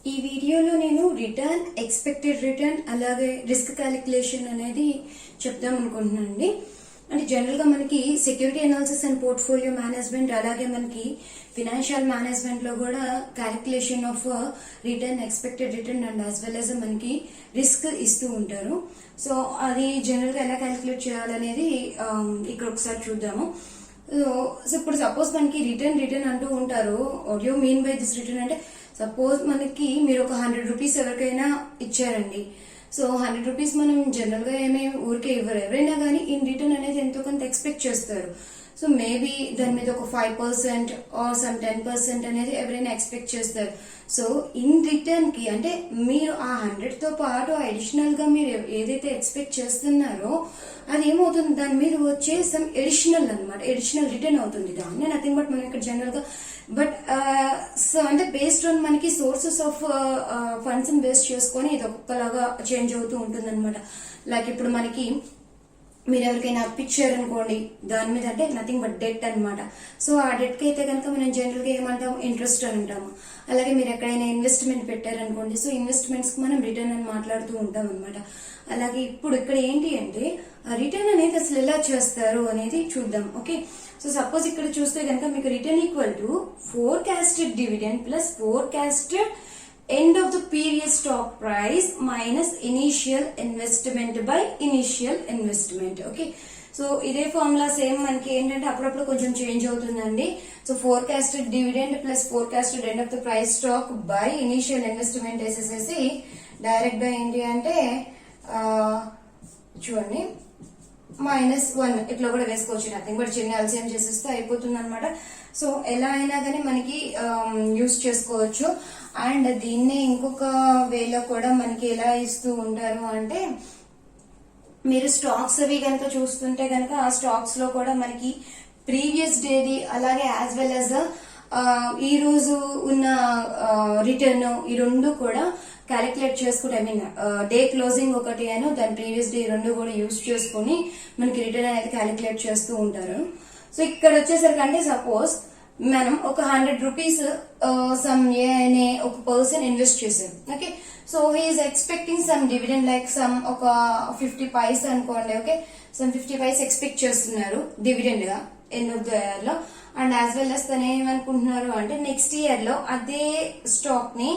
ఈ వీడియోలో నేను రిటర్న్, ఎక్స్పెక్టెడ్ రిటర్న్, అలాగే రిస్క్ క్యాలిక్యులేషన్ అనేది చెప్దాం అనుకుంటున్నాను అండి. అంటే జనరల్ గా మనకి security analysis and portfolio management, అలాగే మనకి ఫినాన్షియల్ మేనేజ్మెంట్ లో కూడా calculation of return, expected return and as well as మనకి రిస్క్ ఇస్తూ ఉంటారు. సో అది జనరల్ గా ఎలా క్యాలిక్యులేట్ చేయాలనేది ఇక్కడ ఒకసారి చూద్దాము. సో ఇప్పుడు సపోజ్ మనకి రిటర్న్ అంటూ ఉంటారు. What you mean by this return అంటే, సపోజ్ మనకి మీరు ఒక 100 రూపీస్ ఎవరికైనా ఇచ్చారండి. సో 100 రూపీస్ మనం జనరల్ గా ఏమేమి ఊరికే ఇవ్వరు, ఎవరైనా కానీ ఇన్ రిటర్న్ అనేది ఎంతో కొంత ఎక్స్పెక్ట్ చేస్తారు. సో మేబీ దాని మీద ఒక 5% ఆర్ సమ్ 10% అనేది ఎవరైనా ఎక్స్పెక్ట్ చేస్తారు. సో ఇన్ రిటర్న్ కి అంటే మీరు ఆ 100 తో పాటు అడిషనల్ గా మీరు ఏదైతే ఎక్స్పెక్ట్ చేస్తున్నారో అది ఏమవుతుంది, దాని మీద వచ్చే సమ్ ఎడిషనల్ అనమాట, ఎడిషనల్ రిటర్న్ అవుతుంది. దాన్ని నథింగ్ బట్ మనం ఇక్కడ జనరల్ గా బట్ సో అంటే బేస్డ్ ఆన్ మనకి సోర్సెస్ ఆఫ్ ఫండ్స్ బేస్ చేసుకొని ఇది ఒక్కలాగా చేంజ్ అవుతూ ఉంటుంది అనమాట. లైక్ ఇప్పుడు మనకి మీరు ఎవరికైనా అప్పిచ్చారనుకోండి, దాని మీద అంటే నథింగ్ బట్ డెట్ అనమాట. సో ఆ డెట్ కి అయితే కనుక మనం జనరల్ గా ఏమంటాం, ఇంట్రెస్ట్ అని అంటాము. అలాగే మీరు ఎక్కడైనా ఇన్వెస్ట్మెంట్ పెట్టారనుకోండి, సో ఇన్వెస్ట్మెంట్స్ కి మనం రిటర్న్ అని మాట్లాడుతూ ఉంటాం అనమాట. అలాగే ఇప్పుడు ఇక్కడ ఏంటి అంటే రిటర్న్ అనేది అసలు ఎలా చేస్తారు అనేది చూద్దాం. ఓకే, సో సపోజ్ ఇక్కడ చూస్తే కనుక మీకు return equal to forecasted dividend plus forecasted end of the period stock price minus initial investment by initial investment. Okay, so ఇదే ఫార్ములా సేమ్ మనకి ఏంటంటే అప్పుడప్పుడు కొంచెం చేంజ్ అవుతుందండి. So forecasted dividend plus forecasted end of the price stock by initial investment వేసేసేసి direct గా ఏంటి అంటే చూడండి -1 ఇట్లా కూడా వేసుకోవచ్చు. నథింగ్ బట్ చిన్న ఎల్సిఎం చేసేస్తే అయిపోతుంది అనమాట. సో ఎలా అయినా కానీ మనకి యూజ్ చేసుకోవచ్చు. అండ్ దీన్నే ఇంకొక వేలో కూడా మనకి ఎలా ఇస్తూ ఉంటారు అంటే, మీరు స్టాక్స్ అవి కనుక చూస్తుంటే కనుక ఆ స్టాక్స్ లో కూడా మనకి ప్రీవియస్ డేది అలాగే యాజ్ వెల్ యాజ్ ఈ రోజు ఉన్న రిటర్న్, ఈ రెండు కూడా క్యాలిక్యులేట్ చేసుకుంటే, ఐ మీన్ డే క్లోజింగ్ ఒకటి అని దాని ప్రీవియస్ డే రెండు కూడా యూజ్ చేసుకుని మనకి రిటర్న్ అనేది క్యాలిక్యులేట్ చేస్తూ ఉంటారు. సో ఇక్కడ వచ్చేసరికి అంటే సపోజ్ మనం ఒక 100 రూపీస్ సమ్ ఏ అనే ఒక పర్సన్ ఇన్వెస్ట్ చేశారు. Okay, so he's expecting some dividend like some ఒక 50 పైస్ అనుకోండి. ఓకే, సమ్ 50 పైస్ ఎక్స్పెక్ట్ చేస్తున్నారు డివిడెండ్ గా ఎండ్ ఆఫ్ ద ఇయర్ లో. అండ్ యాజ్ వెల్ as తను ఏమనుకుంటున్నారు అంటే నెక్స్ట్ ఇయర్ లో అదే స్టాక్ ని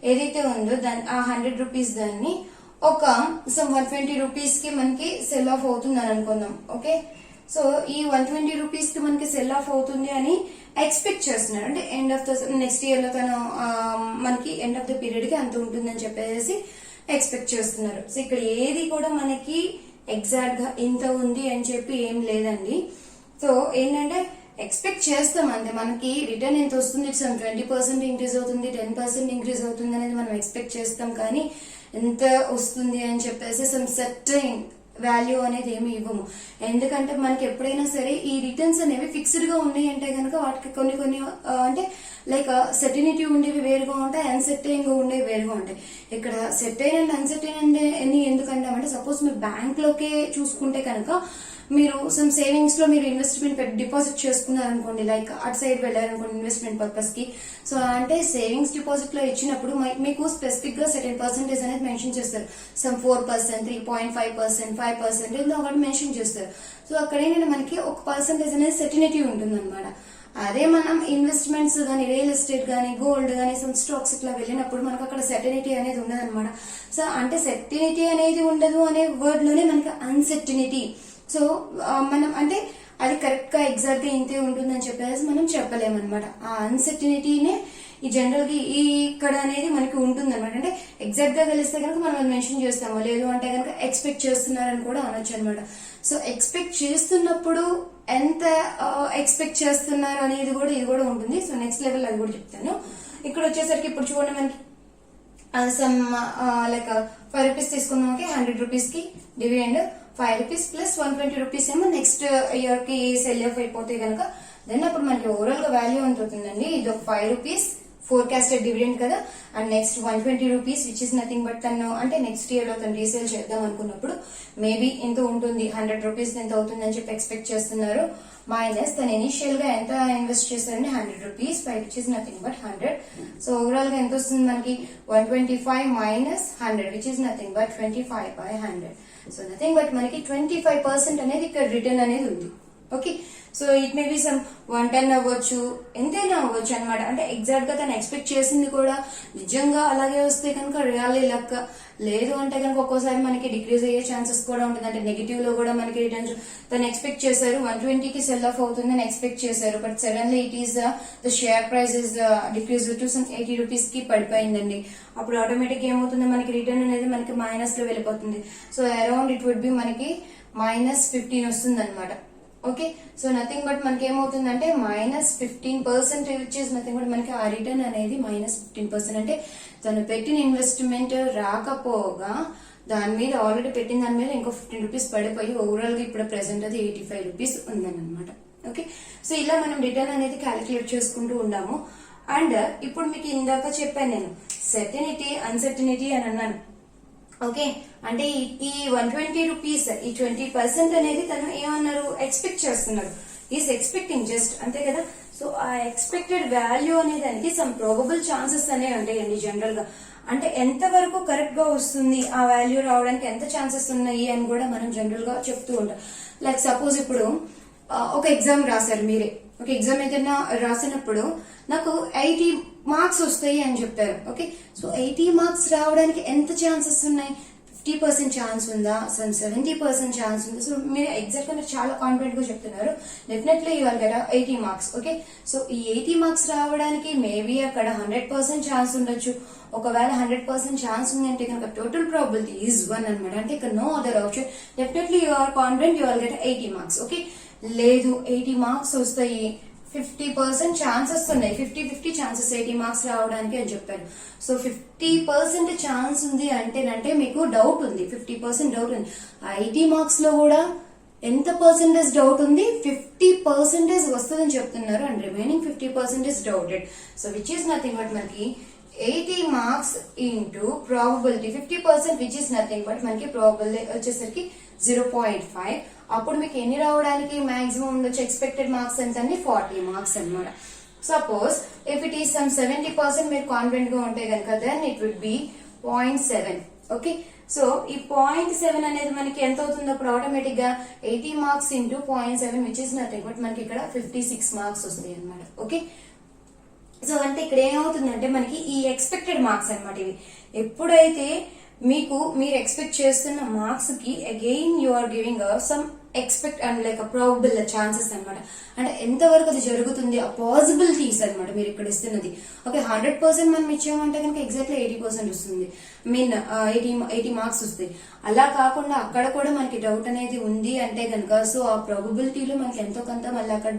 ఏదైతే ఉందో దాని ఆ 100 రూపీస్ దాన్ని ఒక సమ్ 120 రూపీస్ కి మనకి సెల్ ఆఫ్ అవుతుంది అని అనుకుందాం. ఓకే, సో ఈ 120 రూపీస్ కి మనకి సెల్ ఆఫ్ అవుతుంది అని ఎక్స్పెక్ట్ చేస్తున్నారు. అంటే end of the next year లో తను మనకి ఎండ్ ఆఫ్ ద పీరియడ్ కి అంత ఉంటుందని చెప్పేసి ఎక్స్పెక్ట్ చేస్తున్నారు. సో ఇక్కడ ఏది కూడా మనకి ఎగ్జాక్ట్ గా ఇంత ఉంది అని చెప్పి ఏం లేదండి. సో ఏంటంటే ఎక్స్పెక్ట్ చేస్తాం అంతే, మనకి రిటర్న్ ఎంత వస్తుంది, 20% ఇంక్రీజ్ అవుతుంది, 10% ఇంక్రీజ్ అవుతుంది అనేది మనం ఎక్స్పెక్ట్ చేస్తాం. కానీ ఎంత వస్తుంది అని చెప్పేసి సమ్ సర్టైన్ వాల్యూ అనేది ఏమి ఇవ్వము. ఎందుకంటే మనకి ఎప్పుడైనా సరే ఈ రిటర్న్స్ అనేవి ఫిక్స్డ్ గా ఉన్నాయి అంటే కనుక వాటికి కొన్ని అంటే లైక్ సర్టినిటీ ఉండేవి వేరుగా ఉంటాయి, అన్సర్టైన్ గా ఉండేవి వేరుగా ఉంటాయి. ఇక్కడ సర్టైన్ అండ్ అన్సర్టైన్ అని ఎందుకంటామంటే, సపోజ్ మీరు బ్యాంక్ లోకే చూసుకుంటే కనుక మీరు సమ్ సేవింగ్స్ లో మీరు ఇన్వెస్ట్మెంట్ డిపాజిట్ చేసుకున్నారనుకోండి, లైక్ అటు సైడ్ వెళ్ళారనుకోండి ఇన్వెస్ట్మెంట్ పర్పస్ కి. సో అంటే సేవింగ్స్ డిపాజిట్ లో ఇచ్చినప్పుడు మీకు స్పెసిఫిక్ గా సర్టెన్ పర్సెంటేజ్ అనేది మెన్షన్ చేస్తారు. సమ్ 4%, 3.5%, 5% ఇలా ఒకటి మెన్షన్ చేస్తారు. సో అక్కడ ఏంటంటే మనకి ఒక పర్సెంటేజ్ అనేది సర్టినిటీ ఉంటుంది అనమాట. అదే మనం ఇన్వెస్ట్మెంట్స్ కానీ, రియల్ ఎస్టేట్ కానీ, గోల్డ్ కానీ, సమ్ స్టాక్స్ ఇట్లా వెళ్ళినప్పుడు మనకు అక్కడ సర్టినిటీ అనేది ఉండదు అనమాట. సో అంటే సర్టినిటీ అనేది ఉండదు అనే వర్డ్ లోనే మనకి అన్సర్టినిటీ. సో మనం అంటే అది కరెక్ట్ గా ఎగ్జాక్ట్ గా ఇంతే ఉంటుందని చెప్పేసి మనం చెప్పలేమన్నమాట. ఆ అన్సర్టినిటీనే ఈ జనరల్ గా ఈ ఇక్కడ అనేది మనకి ఉంటుంది అనమాట. అంటే ఎగ్జాక్ట్ గా తెలిస్తే కనుక మనం అది మెన్షన్ చేస్తాము, లేదు అంటే కనుక ఎక్స్పెక్ట్ చేస్తున్నారని కూడా అనొచ్చు అనమాట. సో ఎక్స్పెక్ట్ చేస్తున్నప్పుడు ఎంత ఎక్స్పెక్ట్ చేస్తున్నారు అనేది కూడా ఇది కూడా ఉంటుంది. సో నెక్స్ట్ లెవెల్ అది కూడా చెప్తాను. ఇక్కడ వచ్చేసరికి ఇప్పుడు చూడండి మనకి సమ్ లైక్ 5 రూపీస్ తీసుకున్నాం. 100 రూపీస్ కి డివిడెండ్ 5 రూపీస్ ప్లస్ 120 రూపీస్ ఏమో నెక్స్ట్ ఇయర్ కి సెల్ ఆఫ్ అయిపోతే కనుక దెన్ అప్పుడు మనకి ఓవరాల్ గా వాల్యూ ఎంత అవుతుందండి, ఇది ఒక 5 రూపీస్ ఫోర్కాస్టెడ్ డివిడెండ్ కదా. And next 120 rupees which is nothing but తను అంటే నెక్స్ట్ ఇయర్ లో తను రీసేల్ చేద్దాం అనుకున్నప్పుడు మేబీ ఎంత ఉంటుంది, 100 రూపీస్ ఎంత అవుతుంది అని చెప్పి ఎక్స్పెక్ట్ చేస్తున్నారు. మైనస్ తను ఇనిషియల్ గా ఎంత ఇన్వెస్ట్ చేశారండి 100 rupees, which is nothing but 100. So overall గా ఎంత వస్తుంది మనకి 125 minus 100 which is nothing but 25/100. So nothing but మనకి 25% అనేది ఇక్కడ రిటర్న్ అనేది ఉంది. Okay, so it may be some 110 అవ్వచ్చు, ఎంతైనా అవ్వచ్చు అనమాట. అంటే ఎగ్జాక్ట్ గా తను ఎక్స్పెక్ట్ చేసింది కూడా నిజంగా అలాగే వస్తే కనుక రియల్లీ లక్, లేదు అంటే కనుక ఒక్కోసారి మనకి డిక్రీజ్ అయ్యే ఛాన్సెస్ కూడా ఉంటుంది. అంటే నెగిటివ్ లో కూడా మనకి రిటర్న్స్ తను ఎక్స్పెక్ట్ చేశారు 120 కి సెల్ ఆఫ్ అవుతుందని ఎక్స్పెక్ట్ చేశారు, but suddenly it is the share price is decrease to some 80 rupees కి పడిపోయిందండి. అప్పుడు ఆటోమేటిక్ ఏమవుతుంది మనకి రిటర్న్ అనేది మనకి మైనస్ లో వెళ్ళిపోతుంది. So around it would be మనకి -15 వస్తుంది అనమాట. ఓకే, సో నథింగ్ బట్ మనకి ఏమవుతుందంటే -15% విచ్ ఇస్ నథింగ్ బట్ మనకి ఆ రిటర్న్ అనేది -15%. అంటే తను పెట్టిన ఇన్వెస్ట్మెంట్ రాకపోగా దాని మీద ఆల్రెడీ పెట్టిన దాని మీద ఇంకో 15 రూపీస్ పడిపోయి ఓవరాల్ గా ఇప్పుడు ప్రెసెంట్ అది 85 రూపీస్ ఉందన్నమాట. ఓకే, సో ఇలా మనం రిటర్న్ అనేది క్యాలిక్యులేట్ చేసుకుంటూ ఉన్నాము. అండ్ ఇప్పుడు మీకు ఇందాక చెప్పాను నేను సెర్టనిటీ అన్సర్టనిటీ అని అన్నాను. ఓకే, అంటే ఈ 120 రూపీస్ ఈ 20% అనేది తను ఏమన్నారు ఎక్స్పెక్ట్ చేస్తున్నారు, ఈస్ ఎక్స్పెక్టింగ్ జస్ట్ అంతే కదా. సో ఆ ఎక్స్పెక్టెడ్ వాల్యూ అనే దానికి సమ్ ప్రోబబుల్ ఛాన్సెస్ అనేవి ఉంటాయండి జనరల్ గా. అంటే ఎంత వరకు కరెక్ట్ గా వస్తుంది ఆ వాల్యూ రావడానికి ఎంత ఛాన్సెస్ ఉన్నాయి అని కూడా మనం జనరల్ గా చెప్తూ ఉంటాం. లైక్ సపోజ్ ఇప్పుడు ఒక ఎగ్జామ్ రాశారు మీరే, ఒక ఎగ్జామ్ ఏదైనా రాసినప్పుడు నాకు 80 మార్క్స్ వస్తాయి అని చెప్పారు. ఓకే, సో 80 మార్క్స్ రావడానికి ఎంత ఛాన్సెస్ ఉన్నాయి, 50% ఛాన్స్ ఉందా, 70% ఛాన్స్ ఉందా. సో మీరు ఎగ్జాక్ట్ గా మీరు చాలా కాన్ఫిడెంట్ గా చెప్తున్నారు, definitely you are get 80 marks. Okay, so ఈ 80 మార్క్స్ రావడానికి మేబీ అక్కడ 100% ఛాన్స్ ఉండొచ్చు. ఒకవేళ 100% ఛాన్స్ ఉంది అంటే కనుక టోటల్ ప్రాబిలిటీ ఈజ్ 1 అనమాట. అంటే ఇక్కడ no other option, definitely you are confident you are get 80 marks. Okay, లేదు 80 మార్క్స్ వస్తాయి, 50% ఛాన్సెస్ ఉన్నాయి, 50-50 ఛాన్సెస్ 80 మార్క్స్ రావడానికి అని చెప్పారు. సో 50% ఛాన్స్ ఉంది అంటే మీకు డౌట్ ఉంది, 50% డౌట్ ఉంది. 80 మార్క్స్ లో కూడా ఎంత పర్సెంటేజ్ డౌట్ ఉంది, 50% వస్తుందని చెప్తున్నారు. And remaining 50% doubted. So which is nothing but మనకి 80 marks into probability 50% which is nothing but మనకి ప్రాబబిలిటీ వచ్చేసరికి 0.5. అప్పుడు మీకు ఎన్ని రావడానికి మాక్సిమం ఉండొచ్చు, ఎక్స్పెక్టెడ్ మార్క్స్ ఎంత అండి 40 మార్క్స్ అనమాట. Suppose if it is some 70% మీరు కాన్ఫిడెంట్ గా ఉంటే కనుక then it would be 0.7. Okay, so ఈ 0.7 అనేది మనకి ఎంత అవుతుంది అప్పుడు ఆటోమేటిక్ గా 80 marks into 0.7 which is nothing but మనకి ఇక్కడ 56 మార్క్స్ వస్తాయి అనమాట. ఓకే, సో అంటే ఇక్కడ ఏమవుతుందంటే మనకి ఈ ఎక్స్పెక్టెడ్ మార్క్స్ అనమాట. ఇవి ఎప్పుడైతే మీరు ఎక్స్పెక్ట్ చేస్తున్న మార్క్స్ కి again you are giving some expect and like probable chances అనమాట. అంటే ఎంతవరకు అది జరుగుతుంది ఆ పాసిబిలిటీస్ అనమాట మీరు ఇక్కడ ఇస్తున్నది. ఓకే, 100% మనం ఇచ్చామంటే కనుక ఎగ్జాక్ట్లీ 80% వస్తుంది, మీన్ 80 మార్క్స్ వస్తాయి. అలా కాకుండా అక్కడ కూడా మనకి డౌట్ అనేది ఉంది అంటే కనుక సో ఆ ప్రాబబిలిటీలో మనకి ఎంతో కొంత మళ్ళీ అక్కడ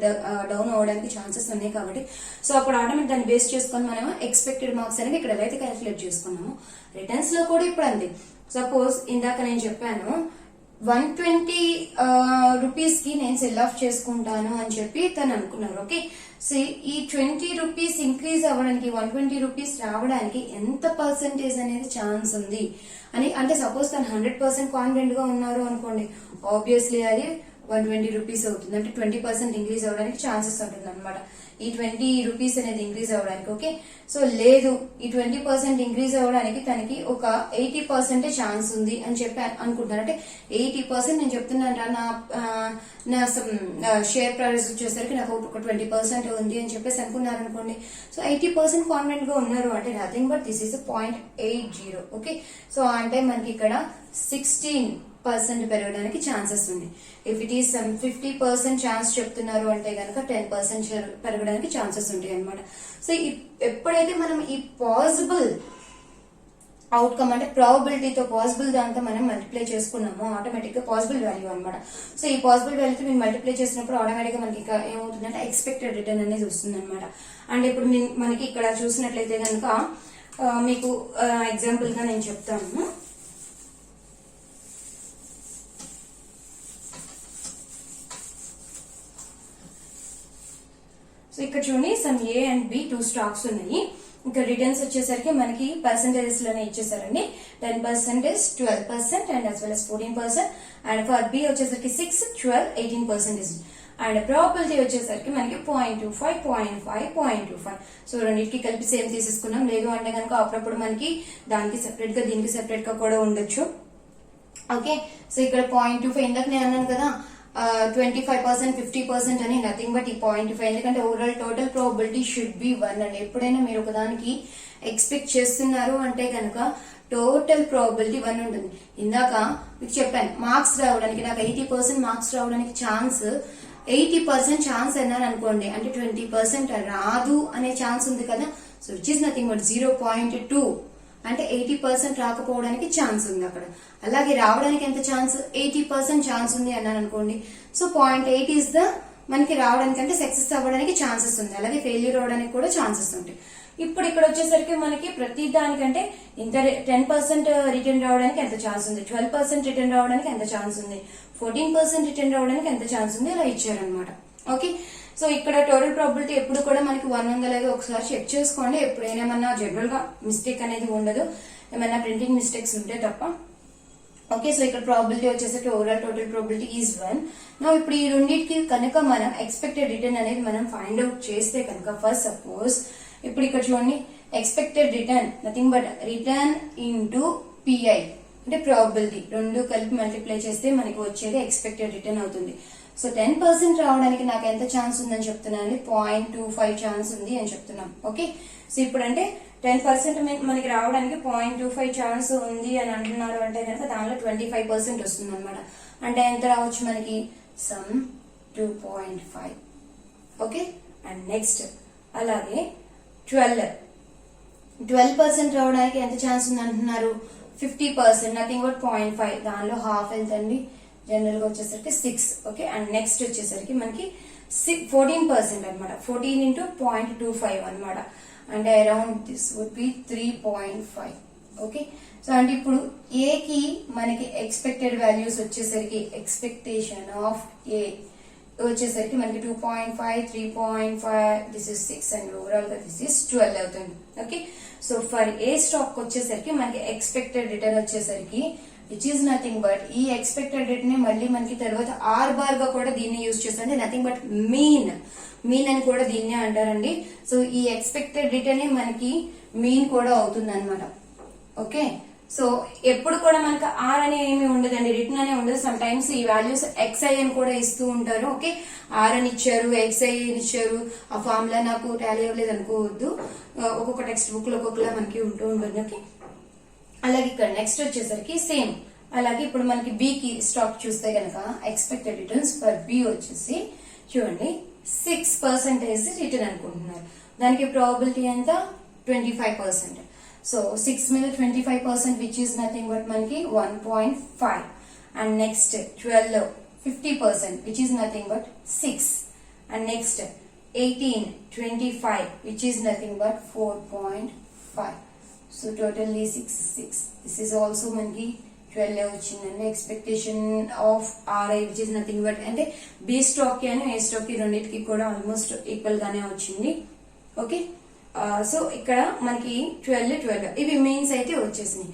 డౌన్ అవడానికి ఛాన్సెస్ ఉన్నాయి. కాబట్టి సో అప్పుడు ఆటోమేటిక్ దాన్ని బేస్ చేసుకొని మనం ఎక్స్పెక్టెడ్ మార్క్స్ అనేది ఇక్కడ ఏదైతే క్యాలిక్యులేట్ చేసుకున్నామో రిటర్న్స్ లో కూడా ఇప్పుడు అంది. సపోజ్ ఇందాక నేను చెప్పాను 120 రూపీస్ కి నేను సెల్ ఆఫ్ చేసుకుంటాను అని చెప్పి తను అనుకున్నారు. ఓకే, సో ఈ 20 రూపీస్ ఇంక్రీజ్ అవ్వడానికి 120 రూపీస్ రావడానికి ఎంత పర్సెంటేజ్ అనేది ఛాన్స్ ఉంది అని. అంటే సపోజ్ తను 100% కాన్ఫిడెంట్ గా ఉన్నారు అనుకోండి, ఆబ్వియస్లీ అది 120 రూపీస్ అవుతుంది. అంటే 20% ఇంక్రీజ్ అవ్వడానికి ఛాన్సెస్ ఉంటుంది అనమాట, ఈ 20 రూపీస్ అనేది ఇంక్రీజ్ అవ్వడానికి. ఓకే, సో లేదు ఈ 20% ఇంక్రీజ్ అవ్వడానికి తనకి ఒక 80% ఛాన్స్ ఉంది అని చెప్పి అనుకుంటున్నారు. అంటే 80% నేను చెప్తున్నాను నా షేర్ ప్రైస్ వచ్చేసరికి నాకు ఒక 20% ఉంది అని చెప్పేసి అనుకున్నారు అనుకోండి. సో 80% కాన్ఫిడెంట్ గా ఉన్నారు అంటే nothing but this is 0.80. Okay, so అంటే మనకి ఇక్కడ 16% పెరగడానికి ఛాన్సెస్ ఉంది. ఇఫ్ ఇట్ ఈస్ 50% ఛాన్స్ చెప్తున్నారు అంటే కనుక 10% పెరగడానికి ఛాన్సెస్ ఉంటాయి అనమాట. సో ఎప్పుడైతే మనం ఈ పాసిబుల్ అవుట్కమ్ అంటే ప్రాబబిలిటీతో పాసిబుల్ దాంతో మనం మల్టిప్లై చేసుకున్నాము ఆటోమేటిక్ గా పాసిబుల్ వాల్యూ అనమాట. సో ఈ పాసిబుల్ వాల్యూతో మీరు మల్టిప్లై చేసినప్పుడు ఆటోమేటిక్ గా మనకి ఏమవుతుందంటే ఎక్స్పెక్టెడ్ రిటర్న్ అనేది వస్తుంది అనమాట. అండ్ ఇప్పుడు మనకి ఇక్కడ చూసినట్లయితే కనుక మీకు ఎగ్జాంపుల్ గా నేను చెప్తాను. సో ఇక్కడ చూడండి some A and B 2 stocks ఉన్నాయి. ఇంకా రిటర్న్స్ వచ్చేసరికి మనకి పర్సెంటేజెస్ లోనే ఇచ్చేసారండి. 10%, 12% and as well as 14%. And for B వచ్చేసరికి 6, 12, 18%. అండ్ ప్రాబిలిటీ వచ్చేసరికి మనకి 0.25, 0.5, 0.25. సో రెండింటికి కలిపి సేమ్ తీసేసుకున్నాం. లేదు అంటే కనుక అప్పుడప్పుడు మనకి దానికి సెపరేట్ గా దీనికి సెపరేట్ గా కూడా ఉండొచ్చు. ఓకే, సో ఇక్కడ 0.25 ఇందాక నేను అన్నాను కదా 25%, 50% అని, నథింగ్ బట్ ఈ 0.25. ఎందుకంటే overall total probability should be 1 అండి. ఎప్పుడైనా మీరు ఒకదానికి ఎక్స్పెక్ట్ చేస్తున్నారు అంటే కనుక టోటల్ ప్రాబిలిటీ 1 ఉంటుంది. ఇందాక మీకు చెప్పాను మార్క్స్ రావడానికి నాకు 80% మార్క్స్ రావడానికి ఛాన్స్ 80% ఛాన్స్ అన్నాను అనుకోండి, అంటే 20% రాదు అనే ఛాన్స్ ఉంది కదా. So which is nothing but 0.2 అంటే 80% రాకపోవడానికి ఛాన్స్ ఉంది అక్కడ. అలాగే రావడానికి ఎంత ఛాన్స్ 80% ఛాన్స్ ఉంది అన్నాను అనుకోండి. సో 0.8 ఇస్ ద మనకి రావడానికి అంటే సక్సెస్ అవ్వడానికి ఛాన్సెస్ ఉంది. అలాగే ఫెయిల్యూర్ అవడానికి కూడా ఛాన్సెస్ ఉంటాయి. ఇప్పుడు ఇక్కడ వచ్చేసరికి మనకి ప్రతి దానికంటే ఇంత 10% రిటర్న్ రావడానికి ఎంత ఛాన్స్ ఉంది, 12% రిటర్న్ రావడానికి ఎంత ఛాన్స్ ఉంది, 14% రిటర్న్ రావడానికి ఎంత ఛాన్స్ ఉంది, ఇలా ఇచ్చారనమాట. ఓకే, సో ఇక్కడ టోటల్ ప్రాబిలిటీ ఎప్పుడు కూడా మనకి 1 ఉందా లేదో ఒకసారి చెక్ చేసుకోండి. ఎప్పుడైనా ఏమన్నా జనరల్ గా మిస్టేక్ అనేది ఉండదు, ఏమైనా ప్రింటింగ్ మిస్టేక్స్ ఉంటే తప్ప. ఓకే, సో ఇక్కడ ప్రాబిలిటీ వచ్చేసరికి ఓవరాల్ టోటల్ ప్రాబిలిటీ ఈజ్ 1. నా ఇప్పుడు ఈ రెండింటికి కనుక మనం ఎక్స్పెక్టెడ్ రిటర్న్ అనేది మనం ఫైండ్ అవుట్ చేస్తే కనుక, ఫస్ట్ సపోజ్ ఇప్పుడు ఇక్కడ చూడండి expected return nothing but return into pi అంటే ప్రాబిలిటీ రెండు కలిపి మల్టిప్లై చేస్తే మనకి వచ్చేది ఎక్స్పెక్టెడ్ రిటర్న్ అవుతుంది. సో 10% రావడానికి నాకు ఎంత ఛాన్స్ ఉందని చెప్తున్నాను, 0.25 ఛాన్స్ ఉంది అని చెప్తున్నాం. ఓకే, సో ఇప్పుడు అంటే 10% మనకి రావడానికి 0.25 ఛాన్స్ ఉంది అని అంటున్నారు అంటే కనుక దానిలో 25% వస్తుంది అనమాట. అంటే ఎంత రావచ్చు మనకి సమ్ 2.5. ఓకే, అండ్ నెక్స్ట్ అలాగే 12% రావడానికి ఎంత ఛాన్స్ ఉంది అంటున్నారు, 50%, నథింగ్ బట్ 0.5. దానిలో హాఫ్ ఎంత అండి, జనరల్ గా వచ్చేసరికి 6. ఓకే, అండ్ నెక్స్ట్ వచ్చేసరికి మనకి 14% అనమాట. 14 into 0.25 అనమాట. అంటే around this would be 3.5. Okay, so అంటే ఇప్పుడు ఏ కి మనకి ఎక్స్పెక్టెడ్ వాల్యూస్ వచ్చేసరికి ఎక్స్పెక్టేషన్ ఆఫ్ ఏ వచ్చేసరికి మనకి 2.5, 3.5, దిస్ ఇస్ 6 అండ్ ఓవరాల్ గా దిస్ ఇస్ 12 అవుతుంది. Okay, so for A stock వచ్చేసరికి మనకి ఎక్స్పెక్టెడ్ రిటర్న్ వచ్చేసరికి విచ్ ఈస్ నథింగ్ బట్ ఈ ఎక్స్పెక్టెడ్ రిటర్న్ మళ్ళీ మనకి తర్వాత ఆర్ బార్ గా కూడా దీన్ని యూజ్ చేస్తాం, నథింగ్ బట్ మీన్ అని కూడా దీన్నే అంటారండి. సో ఈ ఎక్స్పెక్టెడ్ రిటర్న్ మనకి మీన్ కూడా అవుతుంది అనమాట. ఓకే, సో ఎప్పుడు కూడా మనకు ఆర్ అనే ఏమి ఉండదండి, రిటర్న్ అనే ఉండదు. సమ్ టైమ్స్ ఈ వాల్యూస్ ఎక్స్ఐ అని కూడా ఇస్తూ ఉంటారు. ఓకే, ఆర్ అని ఇచ్చారు, ఎక్స్ఐ అని ఇచ్చారు, ఆ ఫార్ములా నాకు టాలీ అవ్వలేదు అనుకోవద్దు. ఒక్కొక్క టెక్స్ట్ బుక్ లో ఒక్కొక్కలా మనకి ఉంటూ ఉంటుంది. ఓకే, అలాగే ఇక్కడ నెక్స్ట్ వచ్చేసరికి సేమ్ అలాగే ఇప్పుడు మనకి బి కి స్టాక్ చూస్తే కనుక ఎక్స్పెక్టెడ్ రిటర్న్స్ ఫర్ బి వచ్చేసి చూడండి 6% రిటర్న్ అనుకుంటున్నారు. దానికి ప్రాబిలిటీ ఎంత 25%. సో 6 మీద 25% విచ్ ఈస్ నథింగ్ బట్ మనకి 1.5. And next 12 50% which is nothing but 6. And next 18 25 which is nothing but 4.5. So totally 6. This is also మనకి 12 వచ్చిందండి. Expectation of R I which is nothing but అంటే B stock కి అని ఏ stock కి రెండింటికి కూడా almost equal గానే వచ్చింది. ఓకే, సో ఇక్కడ మనకి 12 ఇవి మెయిన్స్ అయితే వచ్చేసినాయి.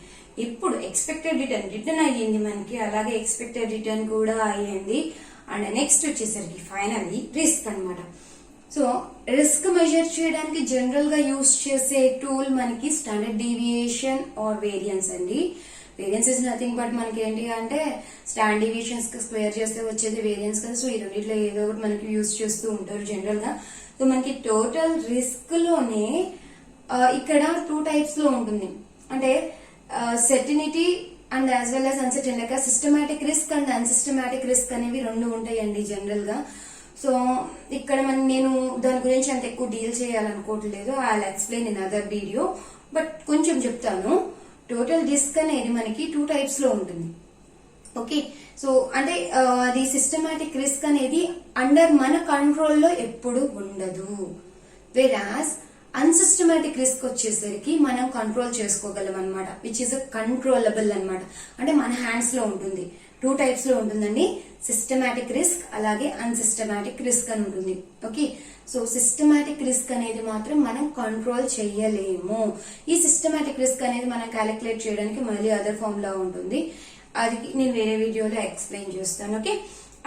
ఇప్పుడు ఎక్స్పెక్టెడ్ రిటర్న్ అయ్యింది మనకి, అలాగే ఎక్స్పెక్టెడ్ రిటర్న్ కూడా అయ్యింది. అండ్ నెక్స్ట్ వచ్చేసరికి ఫైనల్లీ రిస్క్ అనమాట. సో రిస్క్ మెజర్ చేయడానికి జనరల్ గా యూజ్ చేసే టూల్ మనకి స్టాండర్డ్ డీవియేషన్ ఆర్ వేరియన్స్ అండి. వేరియన్స్ ఇస్ నథింగ్ బట్ మనకి ఏంటి అంటే స్టాండర్డ్ డీవియేషన్స్ స్క్వేర్ చేస్తే వచ్చేది వేరియన్స్ కదా. సో ఈ రెండిట్లో ఏదో ఒకటి మనకి యూజ్ చేస్తూ ఉంటారు జనరల్ గా. సో మనకి టోటల్ రిస్క్ లోనే ఇక్కడ 2 టైప్స్ లో ఉంటుంది. అంటే certainty and as well as uncertain, like systematic risk and unsystematic risk అనేవి రెండు ఉంటాయండి జనరల్ గా. సో ఇక్కడ నేను దాని గురించి అంత ఎక్కువ డీల్ చేయాలనుకోవట్లేదు. I will explain in other video, but కొంచెం చెప్తాను. టోటల్ రిస్క్ అనేది మనకి 2 టైప్స్ లో ఉంటుంది. ఓకే, సో అంటే అది సిస్టమాటిక్ రిస్క్ అనేది అండర్ మన కంట్రోల్లో ఎప్పుడు ఉండదు. వేరాస్ అన్సిస్టమాటిక్ రిస్క్ వచ్చేసరికి మనం కంట్రోల్ చేసుకోగలం అనమాట, విచ్ ఇస్ కంట్రోలబుల్ అనమాట. అంటే మన హ్యాండ్స్ లో ఉంటుంది. 2 టైప్స్ లో ఉంటుందండి, సిస్టమాటిక్ రిస్క్ అలాగే అన్సిస్టమాటిక్ రిస్క్ అని ఉంటుంది. ఓకే, సో సిస్టమాటిక్ రిస్క్ అనేది మాత్రం మనం కంట్రోల్ చేయలేము. ఈ సిస్టమాటిక్ రిస్క్ అనేది మనం క్యాలిక్యులేట్ చేయడానికి మళ్ళీ అదర్ ఫార్ములా ఉంటుంది, అది నేను వేరే వీడియోలో ఎక్స్ప్లెయిన్ చేస్తాను. ఓకే,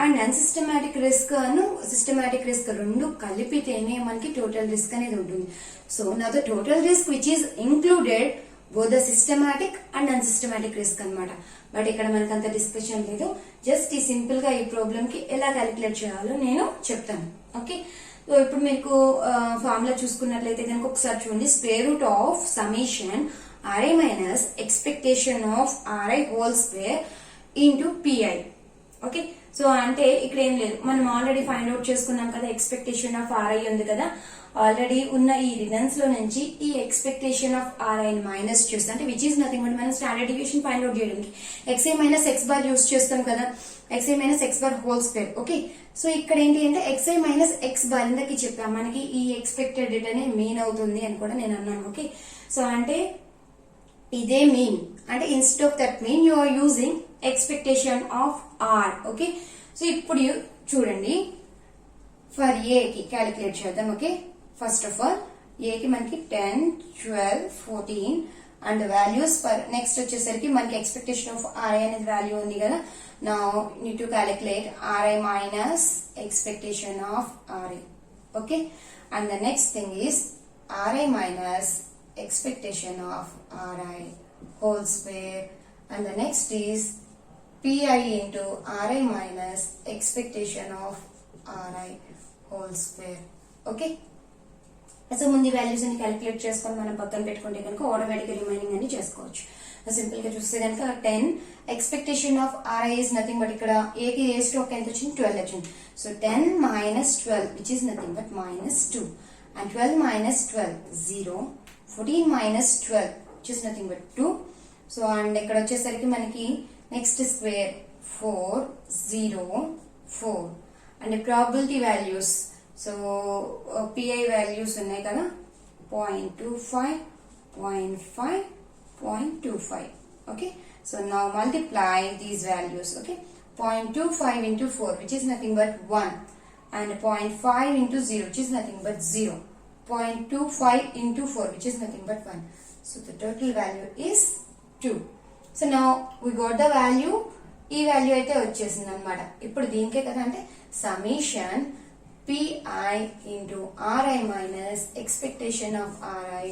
అండ్ అన్సిస్టమాటిక్ రిస్క్ అను సిస్టమాటిక్ రిస్క్ రెండు కలిపితేనే మనకి టోటల్ రిస్క్ అనేది ఉంటుంది. సో నా the total risk which is included both the systematic and unsystematic risk అనమాట. బట్ ఇక్కడ మనకు అంత డిస్కషన్ లేదు. జస్ట్ ఈ సింపుల్ గా ఈ ప్రాబ్లమ్ కి ఎలా క్యాలిక్యులేట్ చేయాలో నేను చెప్తాను. ఓకే, సో ఇప్పుడు మీకు ఫార్ములా చూసుకున్నట్లయితే కనుక ఒకసారి చూడండి. Square root of summation RI minus expectation of RI whole square into PI. Okay, so అంటే ఇక్కడ ఏం లేదు, మనం ఆల్రెడీ ఫైండ్ అవుట్ చేసుకున్నాం కదా, ఎక్స్పెక్టేషన్ ఆఫ్ RI ఉంది కదా. ఆల్రెడీ ఉన్న ఈ రిజన్స్ లో నుంచి ఈ ఎక్స్పెక్టేషన్ ఆఫ్ RI మైనస్ చేస్తాం, అంటే విచ్ ఈస్ నథింగ్ బట్ మనం స్టాండర్డ్ డివియేషన్ ఫైండ్ అవుట్ చేయడానికి XI minus X bar use చేస్తాం కదా, XI minus X bar whole square. Okay, so ఇక్కడ ఏంటి అంటే XI మైనస్ X బార్ ఇందకి చెప్పాం, మనకి ఈ ఎక్స్పెక్టెడ్ రిటర్న్ మీన్ అవుతుంది అని కూడా నేను అన్నాను. ఓకే, సో అంటే ఇదే మీన్, అంటే instead of that mean you are using expectation of R. Okay, so ఇప్పుడు చూడండి, ఫర్ ఏ కి క్యాలిక్యులేట్ చేద్దాం. Okay, first of all A కి మనకి 10, 12, 14 అండ్ వాల్యూస్ ఫర్ నెక్స్ట్ వచ్చేసరికి మనకి ఎక్స్పెక్టేషన్ ఆఫ్ RI అనేది వాల్యూ ఉంది కదా. Now need to calculate RI minus expectation of RI. Okay, and the next thing is RI minus expectation of RI whole square, and the next is PI into RI minus expectation of RI whole square. Okay, so ముందు values అని calculate చేసుకొని మనం పక్కన పెట్టుకుంటే కనుక automatic remaining అని చేసుకోవచ్చు. Simple గా చూస్తే కనుక 10 expectation of RI is nothing but ఇక్కడ A కి ఏ స్ట్రోక్ ఎంత వచ్చింది, 12 వచ్చింది. So 10 minus 12 which is nothing but minus 2, and 12 minus 12 0, 14 minus 12 which is nothing but 2. So and ఇక్కడ వచ్చేసరికి మనకి next square 4, 0, 4 and probability values. So PI values ఉన్నాయి కదా, 0.25, 0.5, 0.25. Okay, so now multiply these values. Okay, 0.25 into 4 which is nothing but 1, and 0.5 into 0 which is nothing but 0, 0.25 into 4 which is nothing but 1. So the total value is 2. So now we got the value. ఈ value అయితే వచ్చేసింది అనమాట. ఇప్పుడు దీనికే కదా అంటే summation PI into RI minus expectation of RI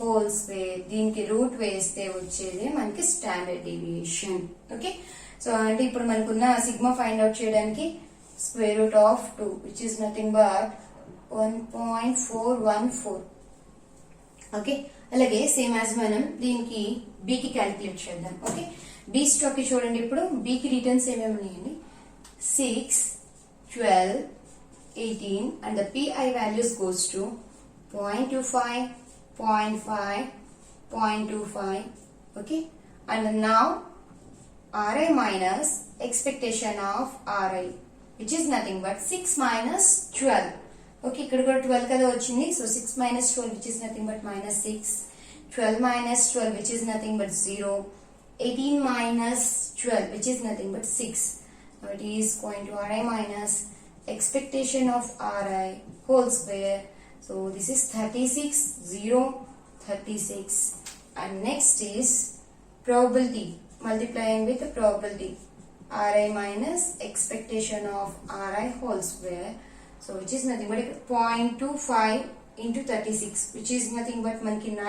whole square, దీనికి route వేస్తే వచ్చేది మనకి స్టాండర్డ్ డీవియేషన్. ఓకే, సో అంటే ఇప్పుడు మనకున్న సిగ్మా ఫైండ్ అవుట్ చేయడానికి square root of 2 which is nothing but 1.414. Okay, అలాగే సేమ్ యాజ్ మనం దీనికి B కి క్యాలిక్యులేట్ చేద్దాం. ఓకే, B స్ట్రోక్ కి చూడండి, ఇప్పుడు B కి రిటర్న్స్ ఏమేమి ఉన్నాయండి, 6, 12, 18 and the PI values goes to 0.25, 0.5, 0.25. Okay, and now RI minus expectation of RI which is nothing but 6 minus 12. Okay, ఇక్కడ కూడా 12 కదా వచ్చింది. So 6 minus 12 which is nothing but minus 6, 12 minus 12 which is nothing but 0, 18 minus 12 which is nothing but 6. Now it is going to RI minus expectation of RI whole square. So this is 36, 0, 36. And next is probability, multiplying with the probability, RI minus expectation of RI whole square. So which is nothing but 0.25 into 36 which is nothing but manki 9,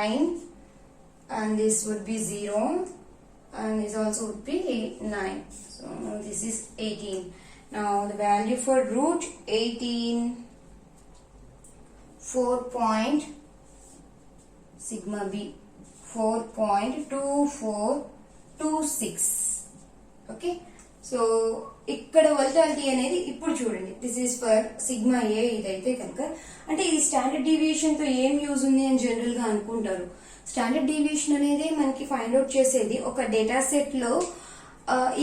and this would be 0, and this also would be 9. So this is 18. Now the value for root 18, 4. Sigma B 4.2426. Okay, so ఇక్కడ volatility అనేది ఇప్పుడు చూడండి, this is for sigma ఏ. ఇదైతే కనుక అంటే ఇది standard deviation తో ఏం యూజ్ ఉంది అని జనరల్ గా అనుకుంటారు. స్టాండర్డ్ డీవియేషన్ అనేది మనకి ఫైండ్ అవుట్ చేసేది ఒక డేటా సెట్ లో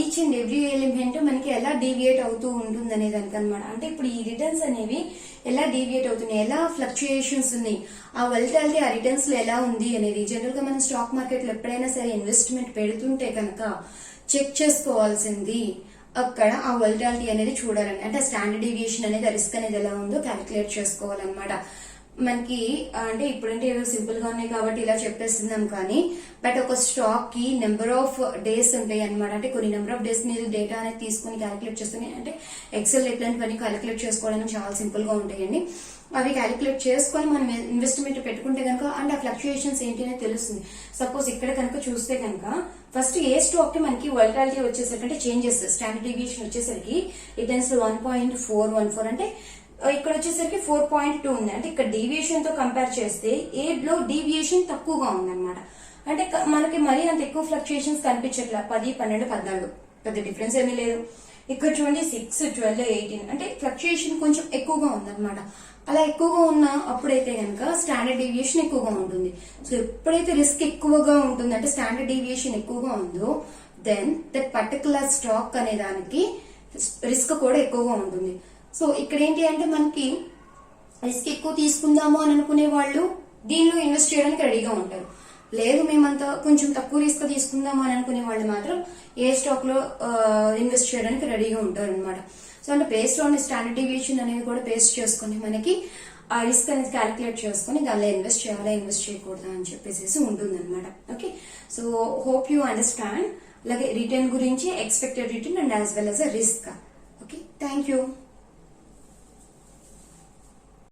ఈచ్ అండ్ ఎవ్రీ ఎలిమెంట్ మనకి ఎలా డీవియేట్ అవుతూ ఉంటుంది అనే దానికి అనమాట. అంటే ఇప్పుడు ఈ రిటర్న్స్ అనేవి ఎలా డీవియేట్ అవుతున్నాయి, ఎలా ఫ్లక్చుయేషన్స్ ఉన్నాయి, ఆ వోల్టాలిటీ ఆ రిటర్న్స్ లో ఎలా ఉంది అనేది జనరల్ గా మనం స్టాక్ మార్కెట్ లో ఎప్పుడైనా సరే ఇన్వెస్ట్మెంట్ పెడుతుంటే కనుక చెక్ చేసుకోవాల్సింది అక్కడ ఆ వోల్టాలిటీ అనేది చూడాలండి. అంటే స్టాండర్డ్ డీవియేషన్ అనేది రిస్క్ అనేది ఎలా ఉందో క్యాలిక్యులేట్ చేసుకోవాలన్నమాట. మనకి అంటే ఇప్పుడంటే ఏదో సింపుల్ గా ఉన్నాయి కాబట్టి ఇలా చెప్పేస్తున్నాం కానీ బట్ ఒక స్టాక్ కి నెంబర్ ఆఫ్ డేస్ ఉంటాయి అనమాట. అంటే కొన్ని నెంబర్ ఆఫ్ డేస్ మీరు డేటా అనేది తీసుకుని క్యాలిక్యులేట్ చేసుకుని అంటే ఎక్సెల్ ఇట్లాంటివన్నీ క్యాలిక్యులేట్ చేసుకోవడానికి చాలా సింపుల్ గా ఉంటాయండి. అవి క్యాలిక్యులేట్ చేసుకొని మనం ఇన్వెస్ట్మెంట్ పెట్టుకుంటే కనుక అండ్ ఆ ఫ్లక్చుయేషన్స్ ఏంటి అనేది తెలుస్తుంది. సపోజ్ ఇక్కడ కనుక చూస్తే కనుక ఫస్ట్ ఏ స్టాక్ కి మనకి వోలటాలిటీ వచ్చేసరికి అంటే చేంజెస్ స్టాండర్డ్ డీవియేషన్ వచ్చేసరికి ఇటెన్స్ 1.414 అంటే ఇక్కడ వచ్చేసరికి 4.2 ఉంది. అంటే ఇక్కడ డీవియేషన్ తో కంపేర్ చేస్తే ఏ లో డీవియేషన్ తక్కువగా ఉంది అనమాట. అంటే మనకి మరీ అంత ఎక్కువ ఫ్లక్చుయేషన్స్ కనిపించట్లా 10, 12, 14 పెద్ద డిఫరెన్స్ ఏమీ లేదు. ఇక్కడ చూడండి 6, 12, 18 అంటే ఫ్లక్చుయేషన్ కొంచెం ఎక్కువగా ఉందన్నమాట. అలా ఎక్కువగా ఉన్న అప్పుడైతే కనుక స్టాండర్డ్ డీవియేషన్ ఎక్కువగా ఉంటుంది. సో ఎప్పుడైతే రిస్క్ ఎక్కువగా ఉంటుంది అంటే స్టాండర్డ్ డీవియేషన్ ఎక్కువగా ఉందో దెన్ దట్ పర్టికులర్ స్టాక్ అనే దానికి రిస్క్ కూడా ఎక్కువగా ఉంటుంది. సో ఇక్కడ ఏంటి అంటే మనకి రిస్క్ ఎక్కువ తీసుకుందాము అని అనుకునే వాళ్ళు దీనిలో ఇన్వెస్ట్ చేయడానికి రెడీగా ఉంటారు. లేదు మేమంతా కొంచెం తక్కువ రిస్క్ తీసుకుందాము అని అనుకునే వాళ్ళు మాత్రం ఏ స్టాక్ లో ఇన్వెస్ట్ చేయడానికి రెడీగా ఉంటారు అనమాట. సో అంటే బేస్డ్ ఆన్ స్టాండర్డ్ డీవియేషన్ అనేది కూడా బేస్ చేసుకుని మనకి ఆ రిస్క్ అనేది క్యాలిక్యులేట్ చేసుకుని దానిలో ఇన్వెస్ట్ చేయాలా ఇన్వెస్ట్ చేయకూడదా అని చెప్పేసి ఉంటుంది అనమాట. Okay, so hope you understand. అలాగే రిటర్న్ గురించి expected return and as well as risk. Okay, thank you.